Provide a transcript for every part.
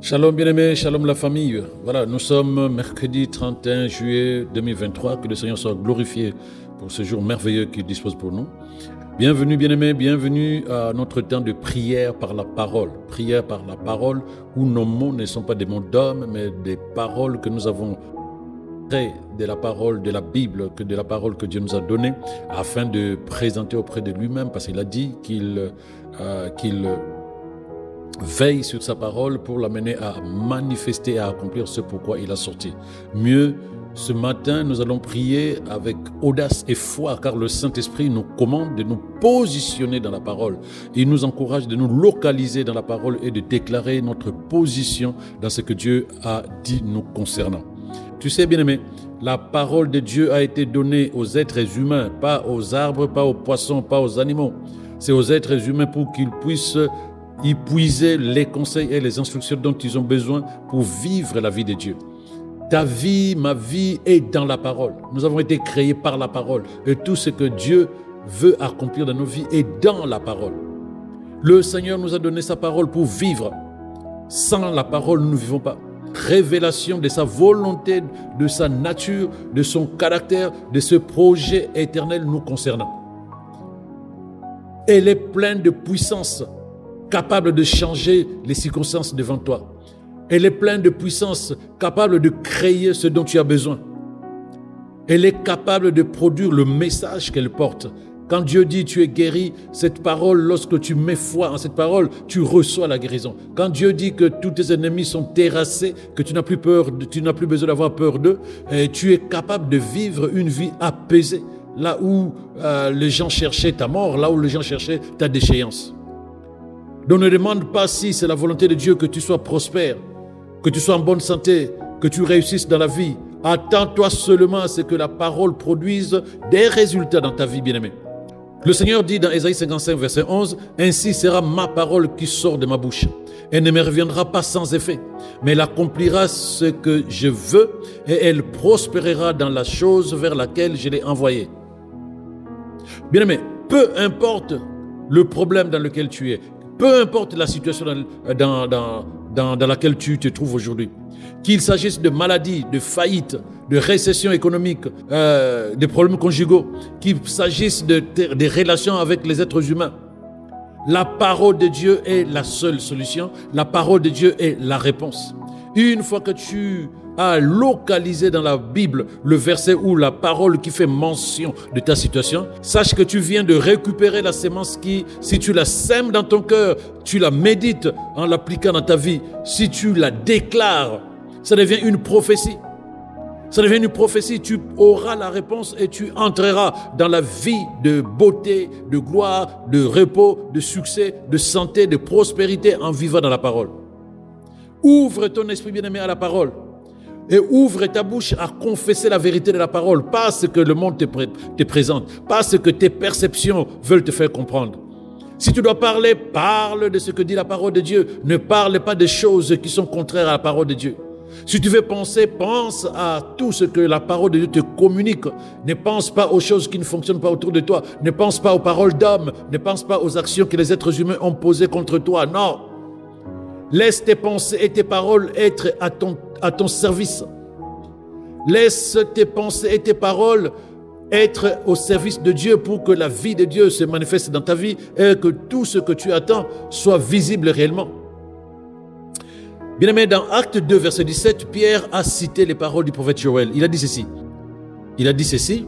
Shalom bien-aimés, shalom la famille. Voilà, nous sommes mercredi 31 juillet 2023. Que le Seigneur soit glorifié pour ce jour merveilleux qu'il dispose pour nous. Bienvenue bien-aimés, bienvenue à notre temps de prière par la parole. Prière par la parole où nos mots ne sont pas des mots d'hommes, mais des paroles que nous avons créées de la parole de la Bible, que de la parole que Dieu nous a donnée, afin de présenter auprès de lui-même, parce qu'il a dit qu'il veille sur sa parole pour l'amener à manifester, à accomplir ce pourquoi il a sorti. Mieux, ce matin, nous allons prier avec audace et foi, car le Saint-Esprit nous commande de nous positionner dans la parole. Il nous encourage de nous localiser dans la parole et de déclarer notre position dans ce que Dieu a dit nous concernant. Tu sais, bien-aimé, la parole de Dieu a été donnée aux êtres humains, pas aux arbres, pas aux poissons, pas aux animaux. C'est aux êtres humains pour qu'ils puissent y puiser les conseils et les instructions dont ils ont besoin pour vivre la vie de Dieu. Ta vie, ma vie est dans la parole. Nous avons été créés par la parole. Et tout ce que Dieu veut accomplir dans nos vies est dans la parole. Le Seigneur nous a donné sa parole pour vivre. Sans la parole, nous ne vivons pas. Révélation de sa volonté, de sa nature, de son caractère, de ce projet éternel nous concernant. Elle est pleine de puissance, capable de changer les circonstances devant toi. Elle est pleine de puissance, capable de créer ce dont tu as besoin. Elle est capable de produire le message qu'elle porte. Quand Dieu dit tu es guéri, cette parole, lorsque tu mets foi en cette parole, tu reçois la guérison. Quand Dieu dit que tous tes ennemis sont terrassés, que tu n'as plus peur, tu n'as plus besoin d'avoir peur d'eux, tu es capable de vivre une vie apaisée, là où les gens cherchaient ta mort, là où les gens cherchaient ta déchéance. Donc ne demande pas si c'est la volonté de Dieu que tu sois prospère, que tu sois en bonne santé, que tu réussisses dans la vie. Attends-toi seulement à ce que la parole produise des résultats dans ta vie, bien-aimé. Le Seigneur dit dans Ésaïe 55, verset 11, « Ainsi sera ma parole qui sort de ma bouche. Elle ne me reviendra pas sans effet, mais elle accomplira ce que je veux et elle prospérera dans la chose vers laquelle je l'ai envoyée. » Bien-aimé, peu importe le problème dans lequel tu es, peu importe la situation dans laquelle tu te trouves aujourd'hui, qu'il s'agisse de maladies, de faillites, de récession économique, de problèmes conjugaux, qu'il s'agisse des relations avec les êtres humains, la parole de Dieu est la seule solution, la parole de Dieu est la réponse. Une fois que tu as localisé dans la Bible le verset ou la parole qui fait mention de ta situation, sache que tu viens de récupérer la sémence qui, si tu la sèmes dans ton cœur, tu la médites en l'appliquant dans ta vie, si tu la déclares, ça devient une prophétie. Ça devient une prophétie, tu auras la réponse et tu entreras dans la vie de beauté, de gloire, de repos, de succès, de santé, de prospérité en vivant dans la parole. Ouvre ton esprit bien-aimé à la parole et ouvre ta bouche à confesser la vérité de la parole, pas ce que le monde te présente, pas ce que tes perceptions veulent te faire comprendre. Si tu dois parler, parle de ce que dit la parole de Dieu. Ne parle pas des choses qui sont contraires à la parole de Dieu. Si tu veux penser, pense à tout ce que la parole de Dieu te communique. Ne pense pas aux choses qui ne fonctionnent pas autour de toi. Ne pense pas aux paroles d'hommes. Ne pense pas aux actions que les êtres humains ont posées contre toi. Non. Laisse tes pensées et tes paroles être à ton service. Laisse tes pensées et tes paroles être au service de Dieu pour que la vie de Dieu se manifeste dans ta vie et que tout ce que tu attends soit visible réellement. Bien-aimé, dans Acte 2, verset 17, Pierre a cité les paroles du prophète Joël. Il a dit ceci.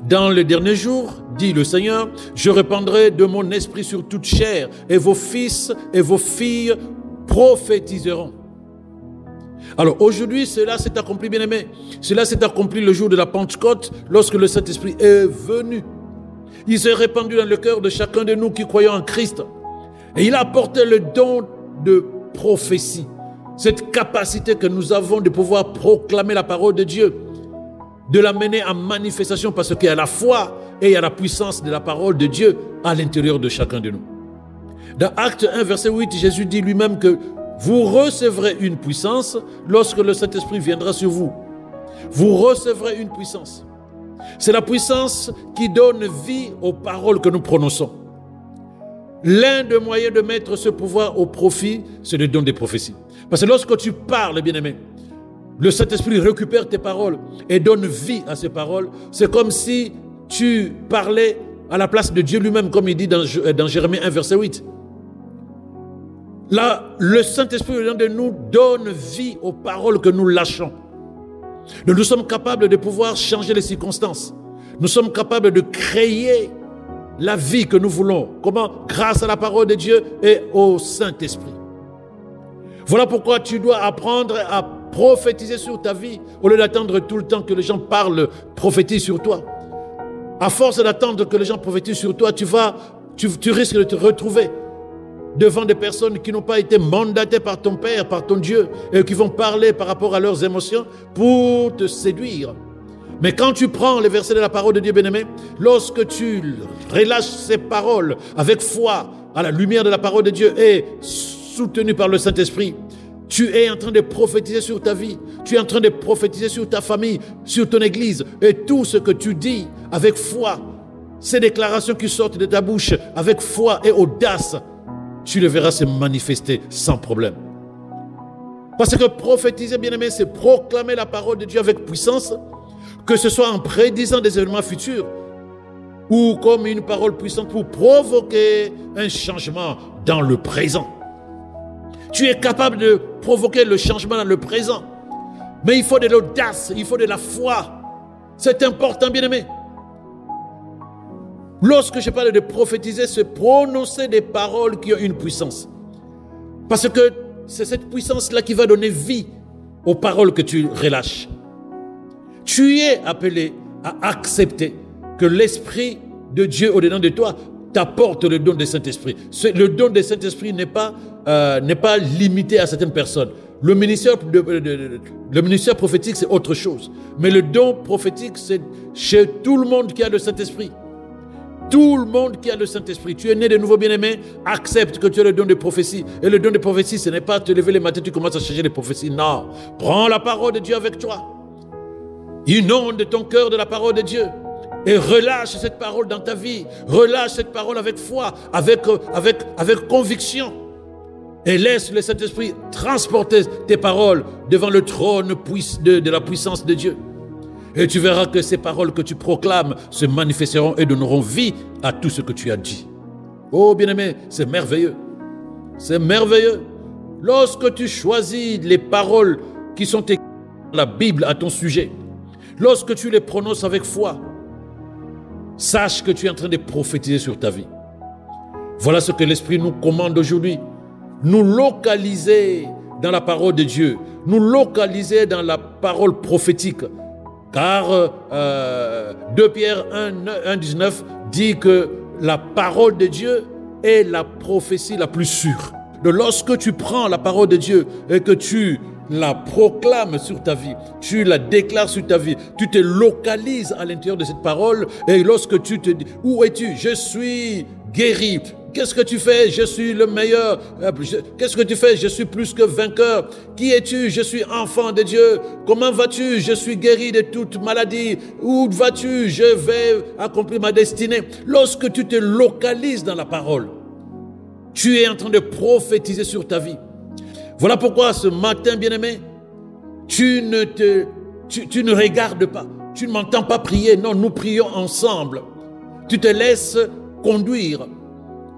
Dans le dernier jour, dit le Seigneur, je répandrai de mon esprit sur toute chair et vos fils et vos filles prophétiseront. Alors aujourd'hui, cela s'est accompli, bien-aimé. Cela s'est accompli le jour de la Pentecôte, lorsque le Saint-Esprit est venu. Il s'est répandu dans le cœur de chacun de nous qui croyons en Christ. Et il a apporté le don de prophétie. Cette capacité que nous avons de pouvoir proclamer la parole de Dieu, de l'amener en manifestation, parce qu'il y a la foi et il y a la puissance de la parole de Dieu à l'intérieur de chacun de nous. Dans Acte 1, verset 8, Jésus dit lui-même que vous recevrez une puissance lorsque le Saint-Esprit viendra sur vous. Vous recevrez une puissance. C'est la puissance qui donne vie aux paroles que nous prononçons. L'un des moyens de mettre ce pouvoir au profit, c'est le don des prophéties. Parce que lorsque tu parles, bien-aimé, le Saint-Esprit récupère tes paroles et donne vie à ces paroles. C'est comme si tu parlais à la place de Dieu lui-même, comme il dit dans Jérémie 1, verset 8. Là, le Saint-Esprit de nous donne vie aux paroles que nous lâchons. Nous sommes capables de pouvoir changer les circonstances. Nous sommes capables de créer la vie que nous voulons. Comment? Grâce à la parole de Dieu et au Saint-Esprit. Voilà pourquoi tu dois apprendre à prophétiser sur ta vie au lieu d'attendre tout le temps que les gens parlent, prophétisent sur toi. À force d'attendre que les gens prophétisent sur toi, tu risques de te retrouver devant des personnes qui n'ont pas été mandatées par ton Père, par ton Dieu, et qui vont parler par rapport à leurs émotions pour te séduire. Mais quand tu prends les versets de la parole de Dieu, bien-aimé, lorsque tu relâches ces paroles avec foi à la lumière de la parole de Dieu et soutenu par le Saint-Esprit, tu es en train de prophétiser sur ta vie, tu es en train de prophétiser sur ta famille, sur ton église, et tout ce que tu dis avec foi, ces déclarations qui sortent de ta bouche avec foi et audace, tu le verras se manifester sans problème. Parce que prophétiser, bien-aimé, c'est proclamer la parole de Dieu avec puissance, que ce soit en prédisant des événements futurs ou comme une parole puissante pour provoquer un changement dans le présent. Tu es capable de provoquer le changement dans le présent, mais il faut de l'audace, il faut de la foi. C'est important, bien-aimé. Lorsque je parle de prophétiser, c'est prononcer des paroles qui ont une puissance. Parce que c'est cette puissance-là qui va donner vie aux paroles que tu relâches. Tu es appelé à accepter que l'Esprit de Dieu au-dedans de toi t'apporte le don du Saint-Esprit. Le don du Saint-Esprit n'est pas limité à certaines personnes. Le ministère prophétique, c'est autre chose. Mais le don prophétique, c'est chez tout le monde qui a le Saint-Esprit. Tout le monde qui a le Saint-Esprit. Tu es né de nouveau, bien-aimé, accepte que tu as le don de prophétie. Et le don de prophétie, ce n'est pas te lever les matins, tu commences à chercher les prophéties. Non. Prends la parole de Dieu avec toi. Inonde ton cœur de la parole de Dieu. Et relâche cette parole dans ta vie. Relâche cette parole avec foi, avec conviction. Et laisse le Saint-Esprit transporter tes paroles devant le trône de la puissance de Dieu. Et tu verras que ces paroles que tu proclames se manifesteront et donneront vie à tout ce que tu as dit. Oh bien-aimé, c'est merveilleux. C'est merveilleux. Lorsque tu choisis les paroles qui sont écrites dans la Bible à ton sujet, lorsque tu les prononces avec foi, sache que tu es en train de prophétiser sur ta vie. Voilà ce que l'Esprit nous commande aujourd'hui. Nous localiser dans la parole de Dieu. Nous localiser dans la parole prophétique. Car 2 Pierre 1,19 dit que la parole de Dieu est la prophétie la plus sûre. Donc lorsque tu prends la parole de Dieu et que tu la proclames sur ta vie, tu la déclares sur ta vie, tu te localises à l'intérieur de cette parole et lorsque tu te dis, où es-tu? Je suis guéri. Qu'est-ce que tu fais? Je suis le meilleur. Qu'est-ce que tu fais? Je suis plus que vainqueur. Qui es-tu? Je suis enfant de Dieu. Comment vas-tu? Je suis guéri de toute maladie. Où vas-tu? Je vais accomplir ma destinée. Lorsque tu te localises dans la parole, tu es en train de prophétiser sur ta vie. Voilà pourquoi ce matin, bien-aimé, tu ne regardes pas. Tu ne m'entends pas prier. Non, nous prions ensemble. Tu te laisses conduire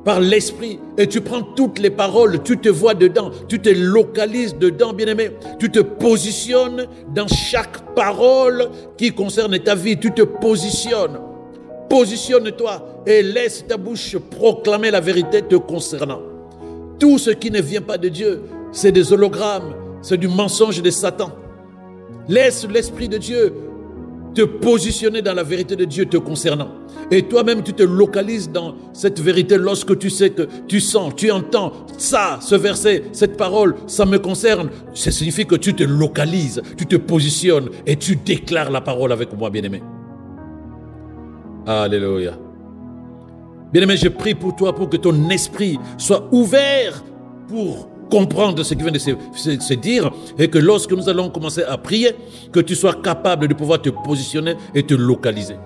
par l'Esprit et tu prends toutes les paroles, tu te vois dedans, tu te localises dedans, bien-aimé. Tu te positionnes dans chaque parole qui concerne ta vie. Tu te positionnes. Positionne-toi et laisse ta bouche proclamer la vérité te concernant. Tout ce qui ne vient pas de Dieu, c'est des hologrammes, c'est du mensonge de Satan. Laisse l'Esprit de Dieu te positionner dans la vérité de Dieu te concernant. Et toi-même, tu te localises dans cette vérité lorsque tu sais que tu sens, tu entends ça, ce verset, cette parole, ça me concerne. Ça signifie que tu te localises, tu te positionnes et tu déclares la parole avec moi, bien-aimé. Alléluia. Bien-aimé, je prie pour toi pour que ton esprit soit ouvert pour comprendre ce qui vient de se dire et que lorsque nous allons commencer à prier, que tu sois capable de pouvoir te positionner et te localiser.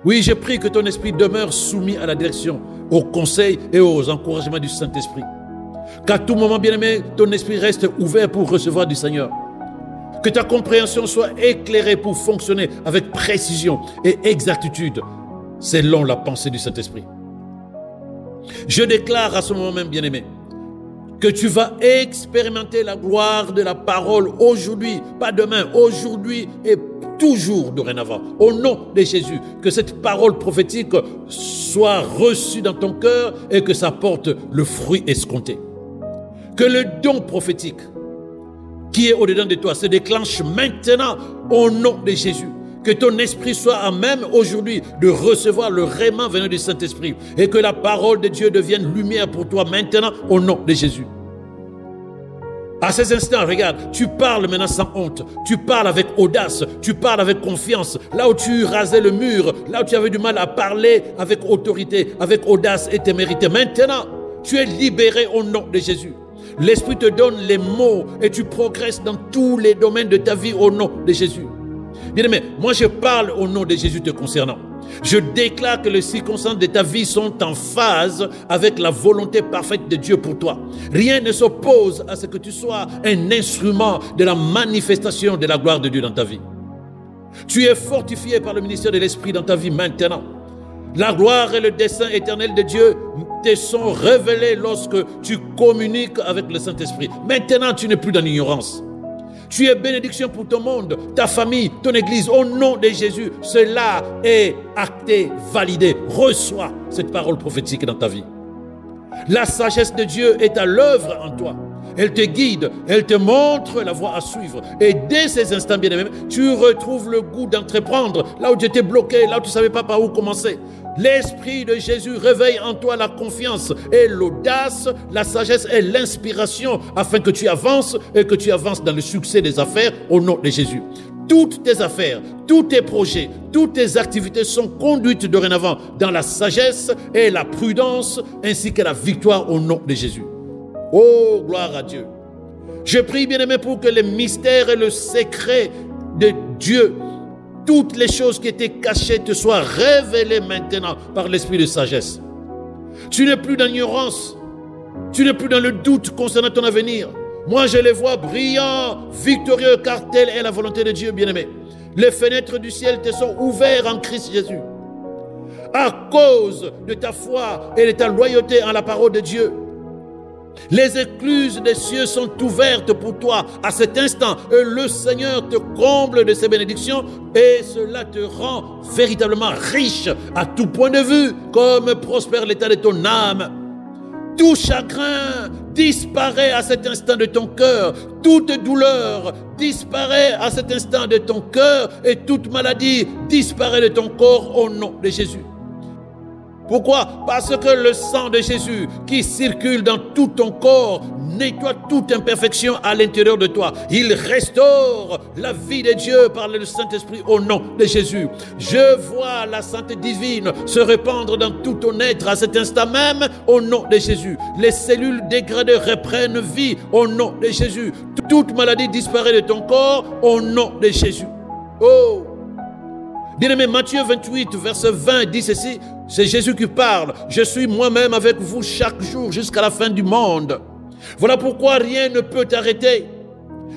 Oui, je prie que ton esprit demeure soumis à la direction aux conseils et aux encouragements du Saint-Esprit. Qu'à tout moment, bien-aimé, ton esprit reste ouvert pour recevoir du Seigneur. Que ta compréhension soit éclairée pour fonctionner avec précision et exactitude selon la pensée du Saint-Esprit. Je déclare à ce moment même, bien-aimé, que tu vas expérimenter la gloire de la parole aujourd'hui, pas demain, aujourd'hui et toujours dorénavant. Au nom de Jésus, que cette parole prophétique soit reçue dans ton cœur et que ça porte le fruit escompté. Que le don prophétique qui est au-dedans de toi se déclenche maintenant au nom de Jésus. Que ton esprit soit à même aujourd'hui de recevoir le rhéma venant du Saint-Esprit et que la parole de Dieu devienne lumière pour toi maintenant au nom de Jésus. À ces instants, regarde, tu parles maintenant sans honte, tu parles avec audace, tu parles avec confiance. Là où tu rasais le mur, là où tu avais du mal à parler avec autorité, avec audace et témérité, maintenant, tu es libéré au nom de Jésus. L'Esprit te donne les mots et tu progresses dans tous les domaines de ta vie au nom de Jésus. Bien-aimé, moi je parle au nom de Jésus te concernant. Je déclare que les circonstances de ta vie sont en phase avec la volonté parfaite de Dieu pour toi. Rien ne s'oppose à ce que tu sois un instrument de la manifestation de la gloire de Dieu dans ta vie. Tu es fortifié par le ministère de l'Esprit dans ta vie maintenant. La gloire et le dessein éternel de Dieu te sont révélés lorsque tu communiques avec le Saint-Esprit. Maintenant, tu n'es plus dans l'ignorance. Tu es bénédiction pour ton monde, ta famille, ton église. Au nom de Jésus, cela est acté, validé. Reçois cette parole prophétique dans ta vie. La sagesse de Dieu est à l'œuvre en toi. Elle te guide, elle te montre la voie à suivre. Et dès ces instants, bien-aimés, tu retrouves le goût d'entreprendre là où tu étais bloqué, là où tu ne savais pas par où commencer. L'Esprit de Jésus réveille en toi la confiance et l'audace, la sagesse et l'inspiration afin que tu avances et que tu avances dans le succès des affaires au nom de Jésus. Toutes tes affaires, tous tes projets, toutes tes activités sont conduites dorénavant dans la sagesse et la prudence ainsi que la victoire au nom de Jésus. Oh, gloire à Dieu. Je prie, bien-aimé, pour que les mystères et le secret de Dieu, toutes les choses qui étaient cachées te soient révélées maintenant par l'esprit de sagesse. Tu n'es plus dans l'ignorance. Tu n'es plus dans le doute concernant ton avenir. Moi, je les vois brillants, victorieux, car telle est la volonté de Dieu, bien-aimé. Les fenêtres du ciel te sont ouvertes en Christ Jésus. À cause de ta foi et de ta loyauté en la parole de Dieu. Les écluses des cieux sont ouvertes pour toi à cet instant et le Seigneur te comble de ses bénédictions et cela te rend véritablement riche à tout point de vue comme prospère l'état de ton âme. Tout chagrin disparaît à cet instant de ton cœur, toute douleur disparaît à cet instant de ton cœur et toute maladie disparaît de ton corps au nom de Jésus. Pourquoi? Parce que le sang de Jésus qui circule dans tout ton corps nettoie toute imperfection à l'intérieur de toi. Il restaure la vie de Dieu par le Saint-Esprit au nom de Jésus. Je vois la santé divine se répandre dans tout ton être à cet instant même au nom de Jésus. Les cellules dégradées reprennent vie au nom de Jésus. Toute maladie disparaît de ton corps au nom de Jésus. Oh! Bien-aimé, Matthieu 28, verset 20 dit ceci, c'est Jésus qui parle. Je suis moi-même avec vous chaque jour jusqu'à la fin du monde. Voilà pourquoi rien ne peut t'arrêter.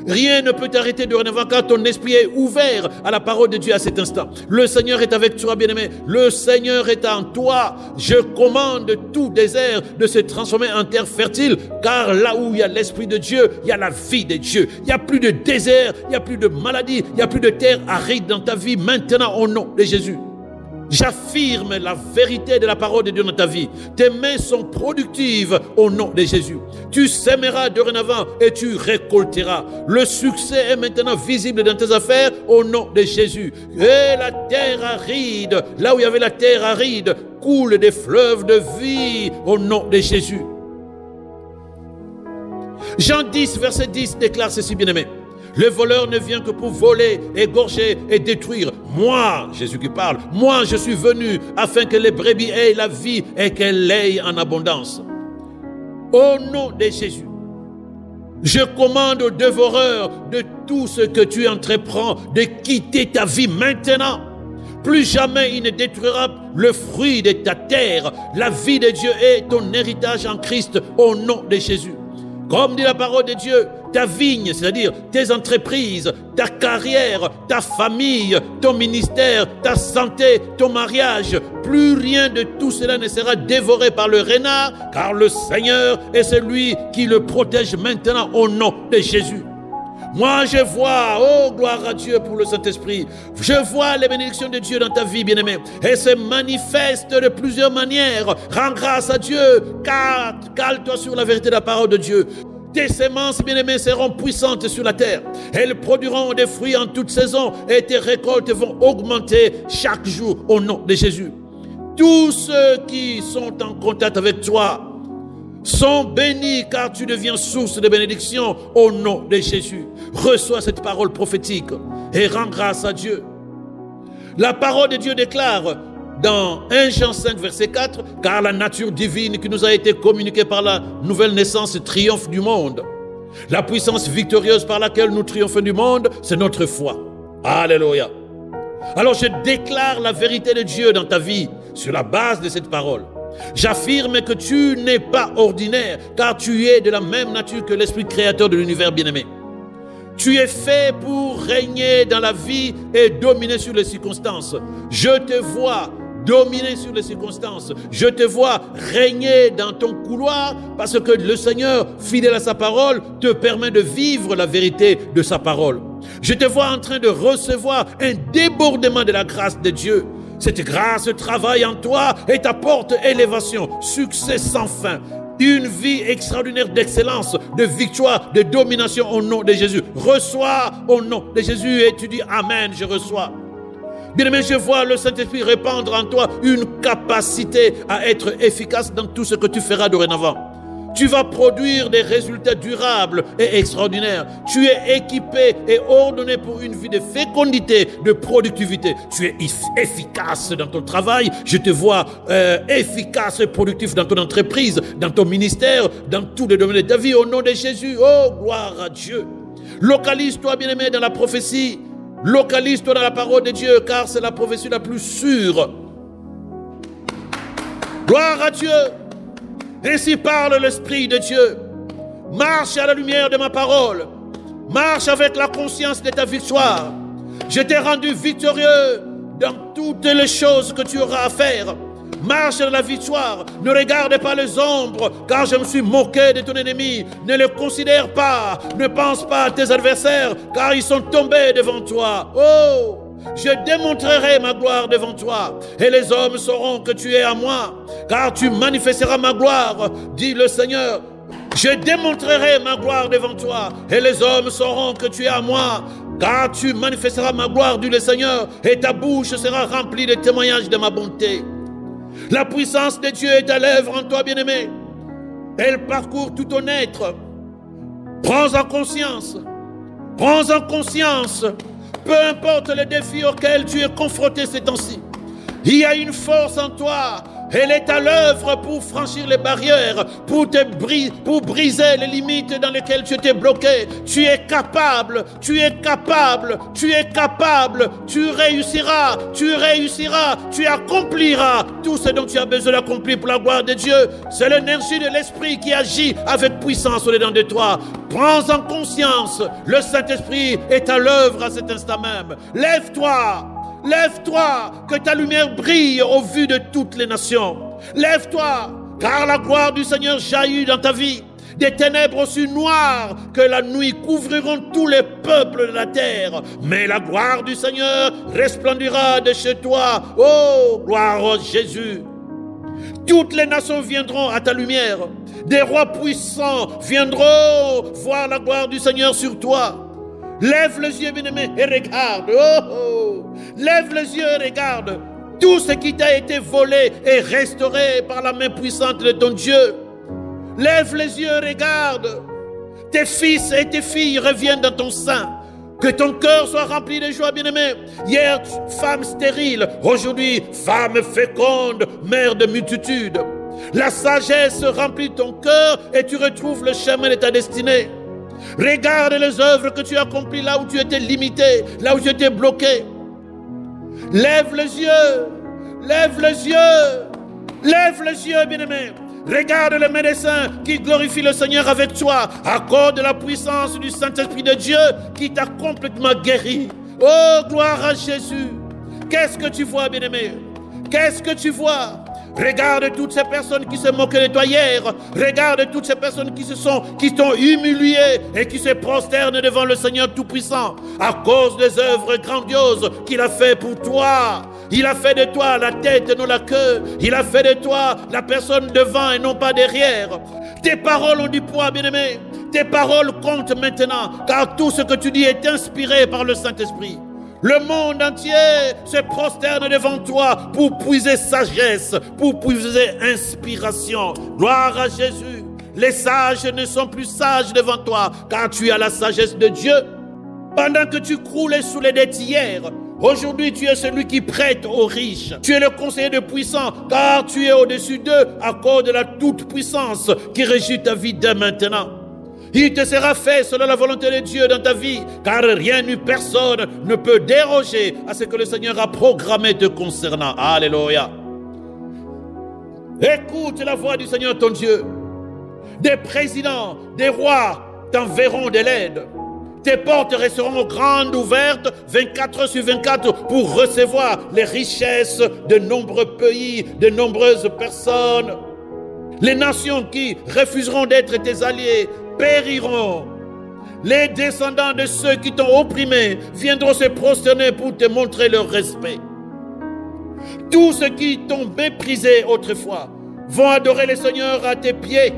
Rien ne peut t'arrêter dorénavant car ton esprit est ouvert à la parole de Dieu à cet instant. Le Seigneur est avec toi, bien-aimé. Le Seigneur est en toi. Je commande tout désert de se transformer en terre fertile car là où il y a l'Esprit de Dieu, il y a la vie de Dieu. Il n'y a plus de désert, il n'y a plus de maladie, il n'y a plus de terre aride dans ta vie maintenant au nom de Jésus. J'affirme la vérité de la parole de Dieu dans ta vie. Tes mains sont productives au nom de Jésus. Tu sèmeras dorénavant et tu récolteras. Le succès est maintenant visible dans tes affaires au nom de Jésus. Et la terre aride, là où il y avait la terre aride, coule des fleuves de vie au nom de Jésus. Jean 10, verset 10 déclare ceci, bien-aimé. Le voleur ne vient que pour voler, égorger et détruire. Moi, Jésus qui parle, moi je suis venu afin que les brebis aient la vie et qu'elles l'aient en abondance. Au nom de Jésus, je commande aux dévoreurs de tout ce que tu entreprends de quitter ta vie maintenant. Plus jamais il ne détruira le fruit de ta terre. La vie de Dieu est ton héritage en Christ au nom de Jésus. Comme dit la parole de Dieu, ta vigne, c'est-à-dire tes entreprises, ta carrière, ta famille, ton ministère, ta santé, ton mariage, plus rien de tout cela ne sera dévoré par le renard, car le Seigneur est celui qui le protège maintenant au nom de Jésus. Moi, je vois, oh gloire à Dieu pour le Saint-Esprit, je vois les bénédictions de Dieu dans ta vie, bien-aimé. Et se manifeste de plusieurs manières. Rends grâce à Dieu, cale-toi sur la vérité de la parole de Dieu. Tes semences, bien-aimées, seront puissantes sur la terre. Elles produiront des fruits en toute saison et tes récoltes vont augmenter chaque jour au nom de Jésus. Tous ceux qui sont en contact avec toi sont bénis car tu deviens source de bénédiction au nom de Jésus. Reçois cette parole prophétique et rends grâce à Dieu. La parole de Dieu déclare dans 1 Jean 5 verset 4, car la nature divine qui nous a été communiquée par la nouvelle naissance triomphe du monde. La puissance victorieuse par laquelle nous triomphons du monde, c'est notre foi. Alléluia. Alors je déclare la vérité de Dieu dans ta vie sur la base de cette parole. J'affirme que tu n'es pas ordinaire, car tu es de la même nature que l'Esprit créateur de l'univers bien-aimé. Tu es fait pour régner dans la vie et dominer sur les circonstances. Je te vois dominer sur les circonstances. Je te vois régner dans ton couloir parce que le Seigneur, fidèle à sa parole, te permet de vivre la vérité de sa parole. Je te vois en train de recevoir un débordement de la grâce de Dieu. Cette grâce travaille en toi et t'apporte élévation, succès sans fin, une vie extraordinaire d'excellence, de victoire, de domination au nom de Jésus. Reçois au nom de Jésus et tu dis Amen, je reçois. Bien-aimé, je vois le Saint-Esprit répandre en toi une capacité à être efficace dans tout ce que tu feras dorénavant. Tu vas produire des résultats durables et extraordinaires. Tu es équipé et ordonné pour une vie de fécondité, de productivité. Tu es efficace dans ton travail. Je te vois efficace et productif dans ton entreprise, dans ton ministère, dans tous les domaines de ta vie. Au nom de Jésus, oh, gloire à Dieu. Localise-toi, bien-aimé, dans la prophétie. Localise-toi dans la parole de Dieu, car c'est la prophétie la plus sûre. Gloire à Dieu. Ainsi parle l'Esprit de Dieu. Marche à la lumière de ma parole. Marche avec la conscience de ta victoire. Je t'ai rendu victorieux dans toutes les choses que tu auras à faire. Marche dans la victoire. Ne regarde pas les ombres, car je me suis moqué de ton ennemi. Ne le considère pas. Ne pense pas à tes adversaires, car ils sont tombés devant toi. Oh! Je démontrerai ma gloire devant toi, et les hommes sauront que tu es à moi, car tu manifesteras ma gloire, dit le Seigneur. Je démontrerai ma gloire devant toi, et les hommes sauront que tu es à moi, car tu manifesteras ma gloire, dit le Seigneur, et ta bouche sera remplie de témoignages de ma bonté. La puissance de Dieu est à l'œuvre en toi, bien-aimé. Elle parcourt tout ton être. Prends en conscience. Prends en conscience. Peu importe les défis auxquels tu es confronté ces temps-ci, il y a une force en toi. Elle est à l'œuvre pour franchir les barrières, pour briser les limites dans lesquelles tu étais bloqué. Tu es capable, tu es capable, tu es capable. Tu réussiras, tu accompliras tout ce dont tu as besoin d'accomplir pour la gloire de Dieu. C'est l'énergie de l'Esprit qui agit avec puissance au-dedans de toi. Prends en conscience, le Saint-Esprit est à l'œuvre à cet instant même. Lève-toi. Lève-toi, que ta lumière brille au vu de toutes les nations. Lève-toi, car la gloire du Seigneur jaillit dans ta vie. Des ténèbres aussi noires que la nuit couvriront tous les peuples de la terre. Mais la gloire du Seigneur resplendira de chez toi. Oh, gloire à Jésus. Toutes les nations viendront à ta lumière. Des rois puissants viendront voir la gloire du Seigneur sur toi. Lève les yeux, bien-aimé, et regarde. Oh, oh. Lève les yeux et regarde. Tout ce qui t'a été volé est restauré par la main puissante de ton Dieu. Lève les yeux et regarde. Tes fils et tes filles reviennent dans ton sein. Que ton cœur soit rempli de joie, bien-aimé. Hier, femme stérile. Aujourd'hui, femme féconde, mère de multitude. La sagesse remplit ton cœur et tu retrouves le chemin de ta destinée. Regarde les œuvres que tu as accomplies là où tu étais limité, là où tu étais bloqué. Lève les yeux. Lève les yeux. Lève les yeux, bien-aimé. Regarde le médecin qui glorifie le Seigneur avec toi à cause de la puissance du Saint-Esprit de Dieu qui t'a complètement guéri. Oh, gloire à Jésus. Qu'est-ce que tu vois, bien-aimé? Qu'est-ce que tu vois? Regarde toutes ces personnes qui se moquaient de toi hier. Regarde toutes ces personnes qui t'ont humilié et qui se prosternent devant le Seigneur Tout-Puissant à cause des œuvres grandioses qu'il a fait pour toi. Il a fait de toi la tête et non la queue. Il a fait de toi la personne devant et non pas derrière. Tes paroles ont du poids, bien-aimé. Tes paroles comptent maintenant, car tout ce que tu dis est inspiré par le Saint-Esprit. Le monde entier se prosterne devant toi pour puiser sagesse, pour puiser inspiration. Gloire à Jésus. Les sages ne sont plus sages devant toi, car tu as la sagesse de Dieu. Pendant que tu croulais sous les dettes hier, aujourd'hui tu es celui qui prête aux riches. Tu es le conseiller de puissants, car tu es au-dessus d'eux à cause de la toute-puissance qui régit ta vie dès maintenant. Il te sera fait selon la volonté de Dieu dans ta vie, car rien ni personne ne peut déroger à ce que le Seigneur a programmé te concernant. Alléluia. Écoute la voix du Seigneur ton Dieu. Des présidents, des rois t'enverront de l'aide. Tes portes resteront grandes ouvertes 24 heures sur 24 pour recevoir les richesses de nombreux pays, de nombreuses personnes. Les nations qui refuseront d'être tes alliés périront. Les descendants de ceux qui t'ont opprimé viendront se prosterner pour te montrer leur respect. Tous ceux qui t'ont méprisé autrefois vont adorer le Seigneur à tes pieds.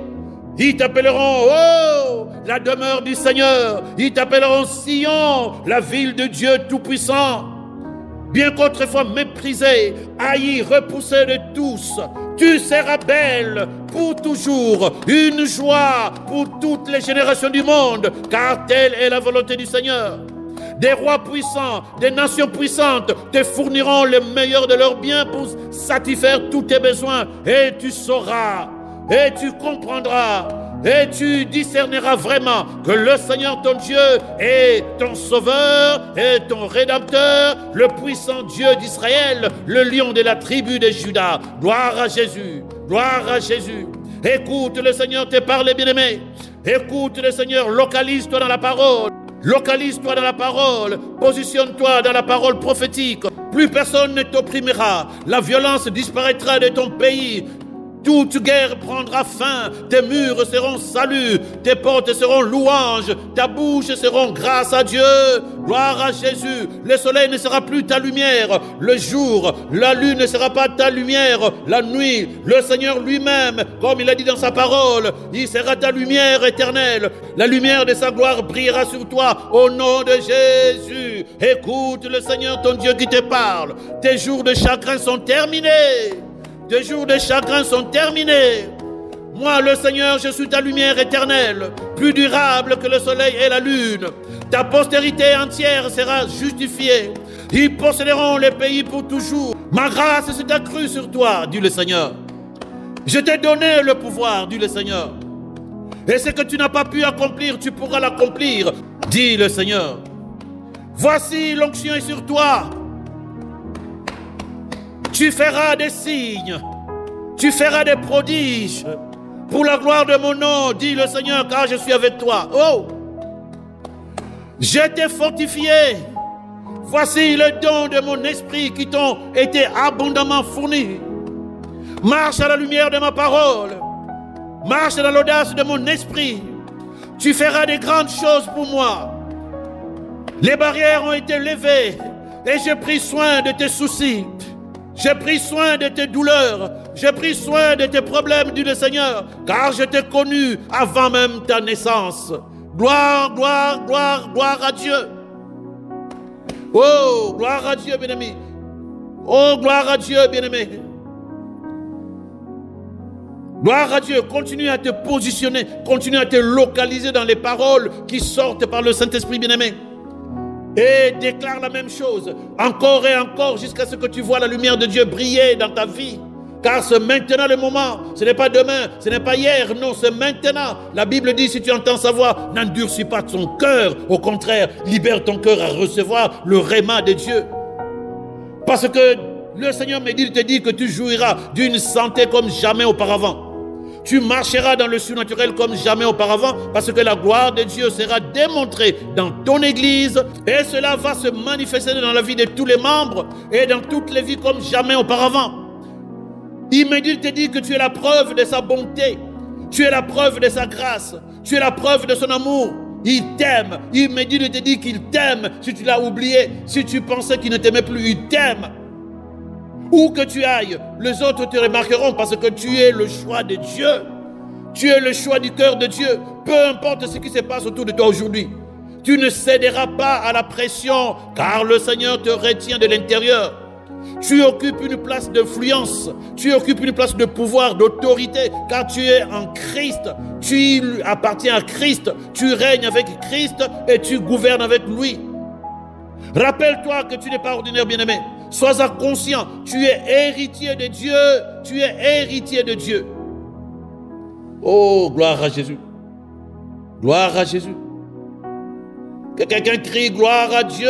Ils t'appelleront, oh, la demeure du Seigneur. Ils t'appelleront Sion, la ville de Dieu Tout-Puissant. Bien qu'autrefois méprisé, haï, repoussé de tous, tu seras belle pour toujours, une joie pour toutes les générations du monde, car telle est la volonté du Seigneur. Des rois puissants, des nations puissantes te fourniront le meilleur de leurs biens pour satisfaire tous tes besoins, et tu sauras, et tu comprendras, et tu discerneras vraiment que le Seigneur ton Dieu est ton sauveur et ton rédempteur, le puissant Dieu d'Israël, le lion de la tribu de Juda. Gloire à Jésus, gloire à Jésus. Écoute le Seigneur te parler, bien-aimé. Écoute le Seigneur, localise-toi dans la parole. Localise-toi dans la parole, positionne-toi dans la parole prophétique. Plus personne ne t'opprimera, la violence disparaîtra de ton pays. Toute guerre prendra fin, tes murs seront saluts, tes portes seront louanges, ta bouche seront grâce à Dieu. Gloire à Jésus. Le soleil ne sera plus ta lumière, le jour, la lune ne sera pas ta lumière, la nuit. Le Seigneur lui-même, comme il a dit dans sa parole, il sera ta lumière éternelle. La lumière de sa gloire brillera sur toi au nom de Jésus. Écoute le Seigneur ton Dieu qui te parle. Tes jours de chagrin sont terminés. Tes jours de chagrin sont terminés. Moi, le Seigneur, je suis ta lumière éternelle, plus durable que le soleil et la lune. Ta postérité entière sera justifiée. Ils posséderont les pays pour toujours. Ma grâce s'est accrue sur toi, dit le Seigneur. Je t'ai donné le pouvoir, dit le Seigneur. Et ce que tu n'as pas pu accomplir, tu pourras l'accomplir, dit le Seigneur. Voici, l'onction est sur toi. Tu feras des signes, tu feras des prodiges pour la gloire de mon nom, dit le Seigneur, car je suis avec toi. Oh, je t'ai fortifié. Voici le don de mon esprit qui t'ont été abondamment fournis. Marche à la lumière de ma parole. Marche dans l'audace de mon esprit. Tu feras des grandes choses pour moi. Les barrières ont été levées et j'ai pris soin de tes soucis. J'ai pris soin de tes douleurs. J'ai pris soin de tes problèmes, dit le Seigneur, car je t'ai connu avant même ta naissance. Gloire, gloire, gloire, gloire à Dieu. Oh, gloire à Dieu, bien-aimé. Oh, gloire à Dieu, bien-aimé. Gloire à Dieu. Continue à te positionner, continue à te localiser dans les paroles qui sortent par le Saint-Esprit, bien-aimé. Et déclare la même chose, encore et encore, jusqu'à ce que tu vois la lumière de Dieu briller dans ta vie. Car c'est maintenant le moment, ce n'est pas demain, ce n'est pas hier, non, c'est maintenant. La Bible dit, si tu entends sa voix, n'endurcis pas ton cœur. Au contraire, libère ton cœur à recevoir le réma de Dieu. Parce que le Seigneur me dit, il te dit que tu jouiras d'une santé comme jamais auparavant. Tu marcheras dans le surnaturel comme jamais auparavant parce que la gloire de Dieu sera démontrée dans ton église et cela va se manifester dans la vie de tous les membres et dans toutes les vies comme jamais auparavant. Il me dit, il te dit que tu es la preuve de sa bonté, tu es la preuve de sa grâce, tu es la preuve de son amour. Il t'aime. Il me dit, il te dit qu'il t'aime. Si tu l'as oublié, si tu pensais qu'il ne t'aimait plus, il t'aime. Où que tu ailles, les autres te remarqueront parce que tu es le choix de Dieu. Tu es le choix du cœur de Dieu. Peu importe ce qui se passe autour de toi aujourd'hui. Tu ne céderas pas à la pression car le Seigneur te retient de l'intérieur. Tu occupes une place d'influence. Tu occupes une place de pouvoir, d'autorité car tu es en Christ. Tu appartiens à Christ. Tu règnes avec Christ et tu gouvernes avec lui. Rappelle-toi que tu n'es pas ordinaire, bien-aimé. Sois-en conscient. Tu es héritier de Dieu. Tu es héritier de Dieu. Oh, gloire à Jésus. Gloire à Jésus. Que quelqu'un crie gloire à Dieu.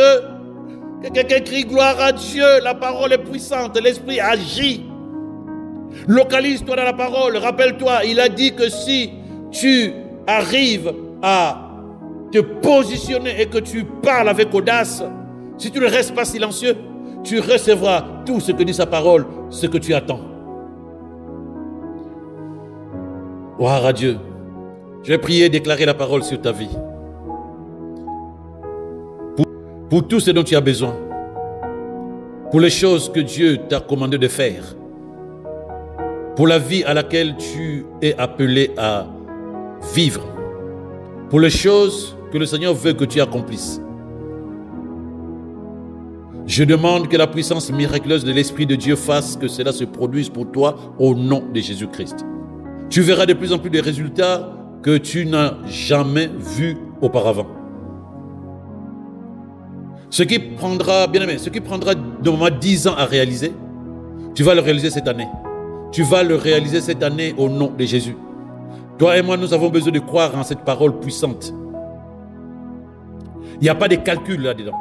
Que quelqu'un crie gloire à Dieu. La parole est puissante. L'Esprit agit. Localise-toi dans la parole. Rappelle-toi, il a dit que si tu arrives à te positionner et que tu parles avec audace, si tu ne restes pas silencieux, tu recevras tout ce que dit sa parole, ce que tu attends. Gloire à Dieu. Je vais prier et déclarer la parole sur ta vie. Pour tout ce dont tu as besoin. Pour les choses que Dieu t'a commandé de faire. Pour la vie à laquelle tu es appelé à vivre. Pour les choses que le Seigneur veut que tu accomplisses. Je demande que la puissance miraculeuse de l'Esprit de Dieu fasse que cela se produise pour toi au nom de Jésus-Christ. Tu verras de plus en plus de résultats que tu n'as jamais vus auparavant. Ce qui prendra, bien aimé, ce qui prendra normalement 10 ans à réaliser, tu vas le réaliser cette année. Tu vas le réaliser cette année au nom de Jésus. Toi et moi, nous avons besoin de croire en cette parole puissante. Il n'y a pas de calcul là-dedans.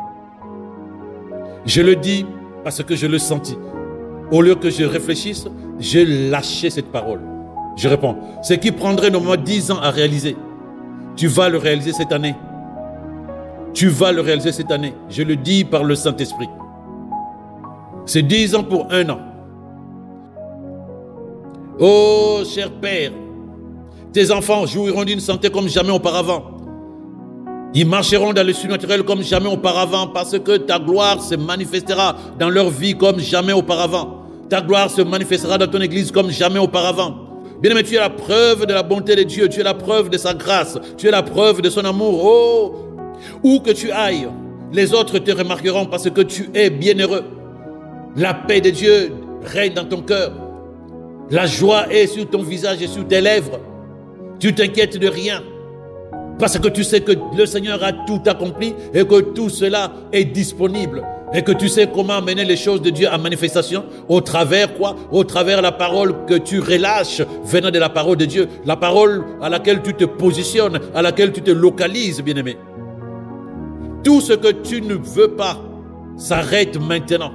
Je le dis parce que je le sentis. Au lieu que je réfléchisse, j'ai lâché cette parole. Je réponds, ce qui prendrait normalement 10 ans à réaliser, tu vas le réaliser cette année. Tu vas le réaliser cette année. Je le dis par le Saint-Esprit. C'est 10 ans pour 1 an. Oh, cher Père, tes enfants jouiront d'une santé comme jamais auparavant. Ils marcheront dans le surnaturel comme jamais auparavant parce que ta gloire se manifestera dans leur vie comme jamais auparavant. Ta gloire se manifestera dans ton église comme jamais auparavant. Bien-aimé, tu es la preuve de la bonté de Dieu, tu es la preuve de sa grâce, tu es la preuve de son amour. Oh, où que tu ailles, les autres te remarqueront parce que tu es bienheureux. La paix de Dieu règne dans ton cœur. La joie est sur ton visage et sur tes lèvres. Tu t'inquiètes de rien. Parce que tu sais que le Seigneur a tout accompli et que tout cela est disponible. Et que tu sais comment mener les choses de Dieu à manifestation. Au travers quoi? Au travers la parole que tu relâches venant de la parole de Dieu. La parole à laquelle tu te positionnes, à laquelle tu te localises, bien-aimé. Tout ce que tu ne veux pas s'arrête maintenant.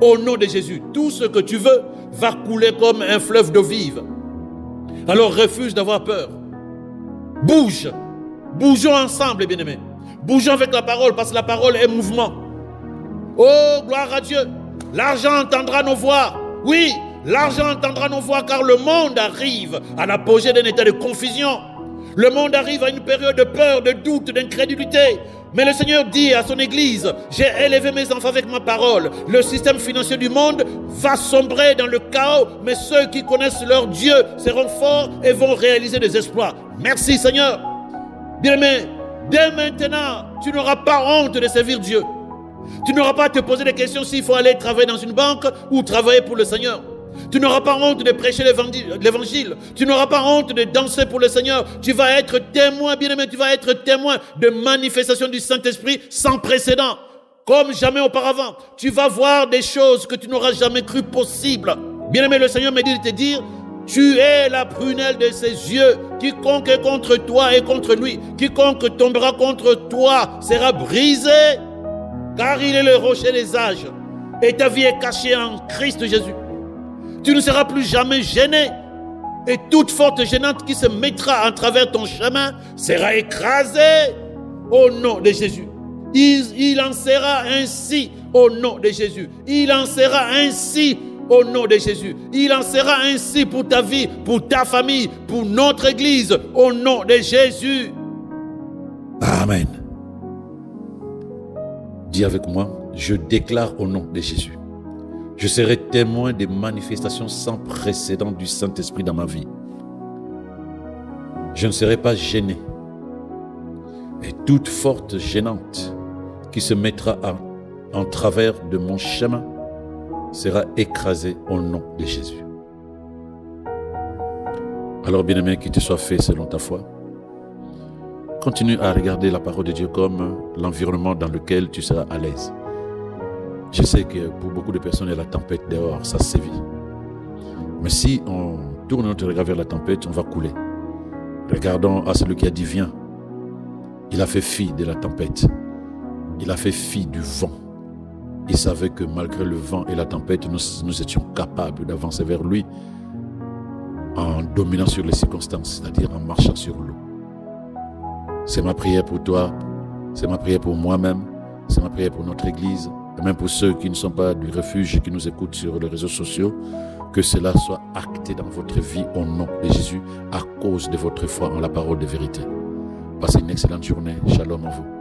Au nom de Jésus, tout ce que tu veux va couler comme un fleuve d'eau vive. Alors refuse d'avoir peur. Bouge. Bougeons ensemble, bien-aimés. Bougeons avec la parole parce que la parole est mouvement. Oh, gloire à Dieu. L'argent entendra nos voix. Oui, l'argent entendra nos voix car le monde arrive à l'apogée d'un état de confusion. Le monde arrive à une période de peur, de doute, d'incrédulité. Mais le Seigneur dit à son église, j'ai élevé mes enfants avec ma parole. Le système financier du monde va sombrer dans le chaos, mais ceux qui connaissent leur Dieu seront forts et vont réaliser des exploits. Merci Seigneur. Bien-aimé, dès maintenant, tu n'auras pas honte de servir Dieu. Tu n'auras pas à te poser des questions s'il faut aller travailler dans une banque ou travailler pour le Seigneur. Tu n'auras pas honte de prêcher l'évangile. Tu n'auras pas honte de danser pour le Seigneur. Tu vas être témoin, bien-aimé, tu vas être témoin de manifestation du Saint-Esprit sans précédent. Comme jamais auparavant. Tu vas voir des choses que tu n'auras jamais cru possibles. Bien-aimé, le Seigneur me dit de te dire, tu es la prunelle de ses yeux. Quiconque est contre toi et contre lui. Quiconque tombera contre toi sera brisé. car il est le rocher des âges, et ta vie est cachée en Christ Jésus. Tu ne seras plus jamais gêné, et toute force gênante qui se mettra en travers ton chemin sera écrasée au nom de Jésus. Il en sera ainsi au nom de Jésus. Il en sera ainsi au nom de Jésus. Il en sera ainsi pour ta vie, pour ta famille, pour notre église, au nom de Jésus. Amen. Dis avec moi, je déclare au nom de Jésus. Je serai témoin des manifestations sans précédent du Saint-Esprit dans ma vie. Je ne serai pas gêné. Et toute force gênante qui se mettra en travers de mon chemin sera écrasée au nom de Jésus. Alors, bien-aimé, qu'il te soit fait selon ta foi. Continue à regarder la parole de Dieu comme l'environnement dans lequel tu seras à l'aise. Je sais que pour beaucoup de personnes, il y a la tempête dehors, ça sévit. Mais si on tourne notre regard vers la tempête, on va couler. Regardons à celui qui a dit viens. Il a fait fi de la tempête. Il a fait fi du vent. Il savait que malgré le vent et la tempête, nous étions capables d'avancer vers lui en dominant sur les circonstances, c'est-à-dire en marchant sur l'eau. C'est ma prière pour toi, c'est ma prière pour moi-même, c'est ma prière pour notre Église, et même pour ceux qui ne sont pas du refuge et qui nous écoutent sur les réseaux sociaux, que cela soit acté dans votre vie au nom de Jésus, à cause de votre foi en la parole de vérité. Passez une excellente journée. Shalom à vous.